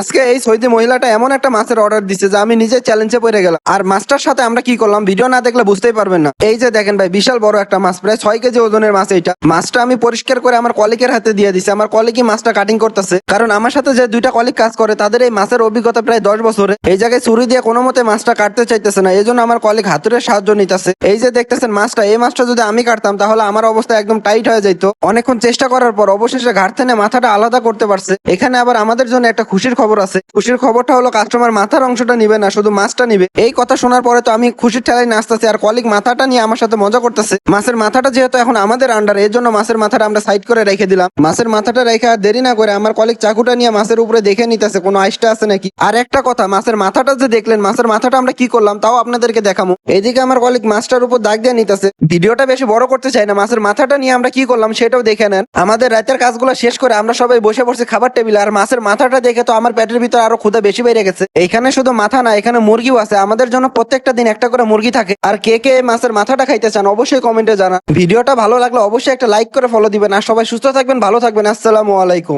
আজকে এই সৌদি মহিলাটা এমন একটা মাছের অর্ডার দিচ্ছে যে আমি নিজে চ্যালেঞ্জে পড়ে গেলাম। আর মাছটার সাথে আমরা কি করলাম ভিডিও না দেখলে বুঝতেই পারবেন না। এই যে দেখেন ভাই, বিশাল বড় একটা মাছ, প্রায় 6 কেজি ওজনের মাছ। এইটা মাছটা আমি পরিষ্কার করে আমার কলিকের হাতে দিয়ে দিছি। আমার কলিকই মাছটা কাটিং করতেছে, কারণ আমার সাথে যে দুইটা কলিক কাজ করে তাদের এই মাছের অভিজ্ঞতা প্রায় 10 বছরে। এই জায়গায় ছুরি দিয়ে কোনো মতে মাছটা কাটতে চাইতেছে না, এই জন্য আমার কলিক হাতুড়ের সাহায্য নিতেছে। এই যে দেখতেছেন মাছটা, এই মাছটা যদি আমি কাটতাম তাহলে আমার অবস্থা একদম টাইট হয়ে যাইতো। অনেকক্ষণ চেষ্টা করার পর অবশেষে ঘাট থেকে মাথাটা আলাদা করতে পারছে। এখানে আবার আমাদের জন্য একটা খুশির খবর আছে। খুশির খবরটা হলো কাস্টমার মাথার অংশটা নিবে না, শুধু মাছটা নিবে। এই কথা শোনার পরে তো আমি খুশির ঠেলায় নাচতেছি, আর কলিগ মাথাটা নিয়ে আমার সাথে মজা করতেছে। মাছের মাথাটা যেহেতু এখন আমাদের আন্ডার, এই জন্য মাছের মাথাটা আমরা সাইড করে রেখে দিলাম। মাছের মাথাটা রেখে আর দেরি না করে আমার কলিগ চাকুটা নিয়ে মাছের উপরে দেখে নিতেছে কোনো আইসটা আছে নাকি। আর একটা কথা, মাছের মাথাটা যে দেখলেন, মাছের মাথাটা আমরা কি করলাম তাও আপনাদেরকে দেখাবো। এইদিকে আমার কলিগ মাছটার উপর দাগ দিয়ে নিতেছে। ভিডিওটা বেশি বড় করতে চাই না, মাছের মাথাটা নিয়ে আমরা কি করলাম সেটাও দেখে নেন। আমাদের রাতের কাজগুলো শেষ করে আমরা সবাই বসে পড়ছি খাবার টেবিলে, আর মাছের মাথাটা দেখে তো আমার পেটের ভিতর আরো ক্ষুধা বেশি বেড়ে গেছে। এখানে শুধু মাথা না, এখানে মুরগিও আছে। আমাদের জন্য প্রত্যেকটা দিন একটা করে মুরগি থাকে। আর কে কে এই মাছের মাথাটা খাইতে চান অবশ্যই কমেন্টে জানান। ভিডিওটা ভালো লাগলে অবশ্যই একটা লাইক করে ফলো দিবেন। আর সবাই সুস্থ থাকবেন, ভালো থাকবেন। আসসালামু আলাইকুম।